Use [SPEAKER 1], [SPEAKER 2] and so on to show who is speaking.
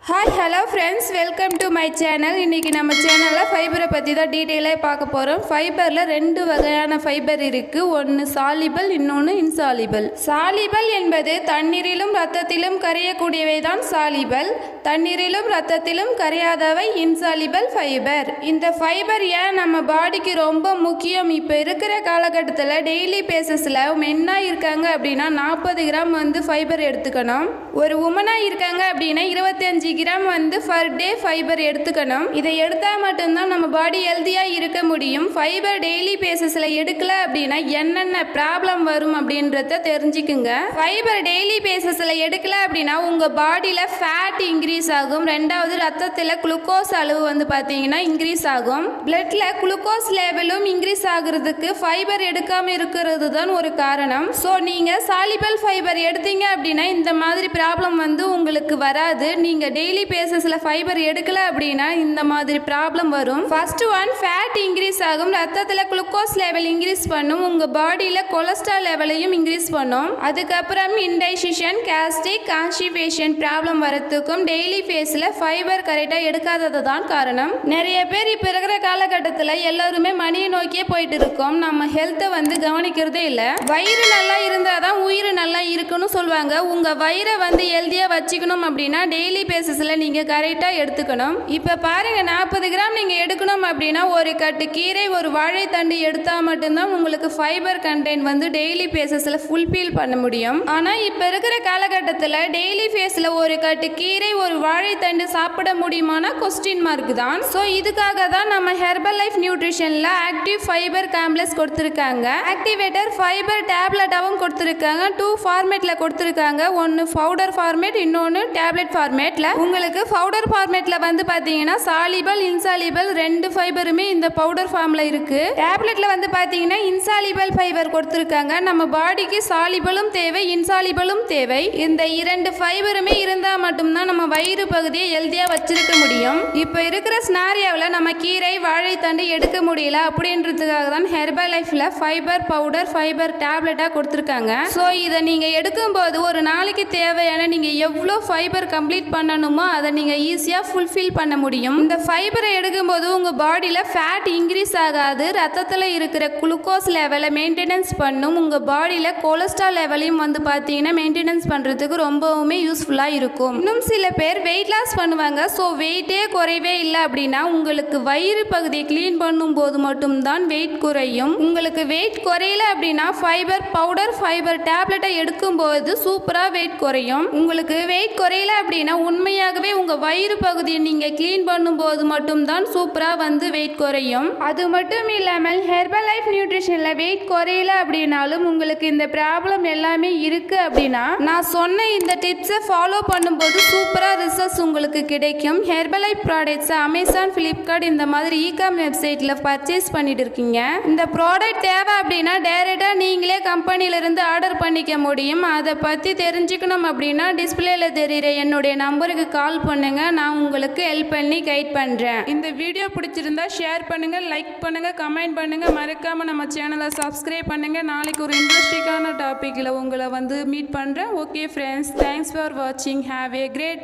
[SPEAKER 1] Hi hello friends, welcome to my channel. இன்றைக்கி நம்ம சேனலில் ஃபைபரை பற்றி தான் டீட்டெயிலாக பார்க்க போகிறோம். ஃபைபரில் ரெண்டு வகையான ஃபைபர் இருக்குது. ஒன்று சாலிபல், இன்னொன்று இன்சாலிபல். சாலிபல் என்பது தண்ணீரிலும் இரத்தத்திலும் கரையக்கூடியவை தான் சாலிபல். தண்ணீரிலும் இரத்தத்திலும் கரையாதவை இன்சாலிபல் ஃபைபர். இந்த ஃபைபர் ஏன் நம்ம பாடிக்கு ரொம்ப முக்கியம்? இப்போ இருக்கிற காலகட்டத்தில் டெய்லி பேசஸில் மென்னாக இருக்காங்க அப்படின்னா 40 கிராம் ஃபைபர் எடுத்துக்கணும். ஒரு உமனாக இருக்காங்க அப்படின்னா 25 கிராம் பர் டே ஃபைபர் எடுத்துக்கணும். இதை எடுத்தால் மட்டும்தான் நம்ம பாடி ஹெல்த்தியாக இருக்க முடியும். ஃபைபர் டெய்லி பேசஸில் எடுக்கல அப்படின்னா என்னென்ன ப்ராப்ளம் வரும் அப்படின்றத தெரிஞ்சுக்குங்க. ஃபைபர் டெய்லி பேசஸில் எடுக்கல அப்படின்னா உங்கள் பாடியில் ஃபேட் இன்க்ரீஸ் ஆகும். ரெண்டாவது ரத்தத்தில் குளுக்கோஸ் அளவு பார்த்தீங்கன்னா இன்க்ரீஸ் ஆகும். பிளட்ல குளுக்கோஸ் லெவலும் இன்க்ரீஸ் ஆகுறதுக்கு ஃபைபர் எடுக்காமல் இருக்கிறது தான் ஒரு காரணம். ஸோ நீங்கள் சாலிபல் ஃபைபர் எடுத்தீங்க அப்படின்னா இந்த மாதிரி ப்ராப்ளம் உங்களுக்கு வராது. நீங்கள் டெய்லி பேசஸில் ஃபைபர் எடுக்கல அப்படின்னா இந்த மாதிரி ப்ராப்ளம் வரும். ஃபர்ஸ்ட் ஒன், ஃபேட் இன்க்ரீஸ் ஆகும். ரத்தத்தில் குளுக்கோஸ் லெவல் இன்க்ரீஸ் பண்ணும். உங்கள் பாடியில் கொலஸ்ட்ரால் லெவலையும் இன்க்ரீஸ் பண்ணும். அதுக்கப்புறம் இன்டைஜஷன், கேஸ்ட்ரிக், கான்ஸ்டிபேஷன் ப்ராப்ளம் வரத்துக்கும் டெய்லி ஃபேஸில் ஃபைபர் கரெக்டாக எடுக்காதது தான் காரணம். நிறைய பேர் இப்போ இருக்கிற காலகட்டத்தில் எல்லாருமே மணியை நோக்கியே போயிட்டு இருக்கோம். நம்ம ஹெல்த்தை கவனிக்கிறதே இல்லை. வயிறு நல்லா இருந்தால் தான் உயிர் நல்லா இருக்குன்னு சொல்லுவாங்க. உங்கள் வயிறை ஹெல்த்தியாக வச்சுக்கணும் அப்படின்னா டெய்லி பேசஸில் நீங்கள் கரெக்டாக எடுத்துக்கணும். இப்போ பாருங்கள், 40 கிராம் நீங்கள் எடுக்கணும் அப்படின்னா ஒரு கட்டு கீரை, ஒரு வாழைத்தண்டு எடுத்தால் மட்டும்தான் உங்களுக்கு ஃபைபர் கண்டென்ட் டெய்லி பேசஸில் ஃபுல்ஃபில் பண்ண முடியும். ஆனால் இப்போ இருக்கிற காலகட்டத்தில் டெய்லி ஃபேஸில் ஒரு கட்டு கீரை, ஒரு வாழைத்தண்டு சாப்பிட முடியுமானா கொஸ்டின் மார்க் தான். ஸோ இதுக்காக தான் நம்ம ஹெர்பல் லைஃப் நியூட்ரிஷனில் ஆக்டிவ் ஃபைபர் காம்ப்ளெக்ஸ் கொடுத்துருக்காங்க. ஆக்டிவேட்டர் ஃபைபர் டேப்லெட்டாகவும் கொடுத்துருக்காங்க. 2 ஃபார்மேட்டில் கொடுத்துருக்காங்க. ஒன்று பவுடர் ஃபார்மேட், இன்னொன்று டேப்லெட் ஃபார்மேட்டில். உங்களுக்கு பவுடர் ஃபார்மேட்டில் பார்த்தீங்கன்னா சாலிபல், இன்சாலிபல் ரெண்டு ஃபைபருமே இந்த பவுடர் ஃபார்மில் இருக்குது. டேப்லெட்டில் பார்த்தீங்கன்னா இன்சாலிபல் ஃபைபர் கொடுத்துருக்காங்க. நம்ம பாடிக்கு சாலிபலும் தேவை, இன்சாலிபலும் தேவை. இந்த இரண்டு ஃபைபருமே இருந்தால் மட்டும்தான் நம்ம வயிறு பகுதியை ஹெல்த்தியாக வச்சிருக்க முடியும். இப்போ இருக்கிற ஸ்னாரியாவில் நம்ம கீரை, வாழைத்தண்டு எடுக்க முடியல அப்படின்றதுக்காக தான் ஹெர்பல் லைஃப்பில் ஃபைபர் பவுடர், ஃபைபர் டேப்லெட்டாக கொடுத்துருக்காங்க. ஸோ இதை நீங்கள் எடுக்கும்போது ஒரு நாளைக்கு தேவையான நீங்கள் எவ்வளோ ஃபைபர் கம்ப்ளீட் பண்ணணுமோ அதை நீங்கள் ஈஸியாக ஃபுல்ஃபில் பண்ண முடியும். இந்த ஃபைபரை எடுக்கும்போது உங்கள் பாடியில் ஃபேட் இன்க்ரீஸ் ஆகாது. ரத்தத்தில் இருக்கிற குளுக்கோஸ் லெவலை மெயின்டெனன்ஸ் பண்ணும். உங்கள் பாடியில் கொலஸ்ட்ரால் லெவலையும் பார்த்தீங்கன்னா மெயின்டெனன்ஸ் பண்ணுறதுக்கு ரொம்பவுமே யூஸ்ஃபுல்லாக இருக்கும். இன்னும் சில பேர் வெயிட் லாஸ் பண்ணுவாங்க. ஸோ வெயிட்டே குறைவே இல்லை அப்படின்னா உங்களுக்கு வயிறு பகுதியை க்ளீன் பண்ணும்போது மட்டும்தான் வெயிட் குறையும். உங்களுக்கு வெயிட் குறையல அப்படின்னா ஃபைபர் பவுடர், ஃபைபர் டேப்லெட்டை எடுக்கும்போது சூப்பராக வெயிட் குறையும். உங்களுக்கு வெயிட் குறையல அப்படின்னா உண்மையாகவே உங்கள் வயிறு பகுதியை நீங்கள் க்ளீன் பண்ணும்போது மட்டும்தான் சூப்பராக வெயிட் குறையும். அது மட்டும் இல்லாமல் ஹெர்பல் லைஃப் நியூட்ரிஷனில் வெயிட் குறையல அப்படின்னாலும் உங்களுக்கு இந்த ப்ராப்ளம் எல்லாமே இருக்குது அப்படின்னா நான் சொன்ன இந்த டிப்ஸை ஃபாலோ பண்ணும்போது சூப்பராக ரிசல்ட்ஸ் உங்களுக்கு கிடைக்கும். ஹெர்பல் லைஃப் ப்ராடக்ட்ஸை அமேசான், ஃப்ளிப்கார்ட் இந்த மாதிரி இ-காம் வெப்சைட்டில் பர்ச்சேஸ் பண்ணிட்டு இருக்கீங்க. இந்த ப்ராடக்ட் தேவை அப்படின்னா டைரெக்டாக நீங்களே கம்பெனியிலிருந்து ஆர்டர் பண்ணிக்க முடியும். அதை பற்றி தெரிஞ்சுக்கணும் அப்படின்னா டிஸ்பிளேல தெரிகிற என்னுடைய நம்பருக்கு கால் பண்ணுங்க. நான் உங்களுக்கு ஹெல்ப் பண்ணி கைட் பண்ணுறேன். இந்த வீடியோ பிடிச்சிருந்தா ஷேர் பண்ணுங்க, லைக் பண்ணுங்க, கமெண்ட் பண்ணுங்க. மறக்காம நம்ம சேனலை சப்ஸ்கிரைப் பண்ணுங்க. நாளைக்கு ஒரு இன்ட்ரெஸ்டிங்கான டாபிக்ல உங்களை மீட் பண்ணுறேன். ஓகே ஃப்ரெண்ட்ஸ், தேங்க்ஸ் ஃபார் வாட்சிங். Have a great day.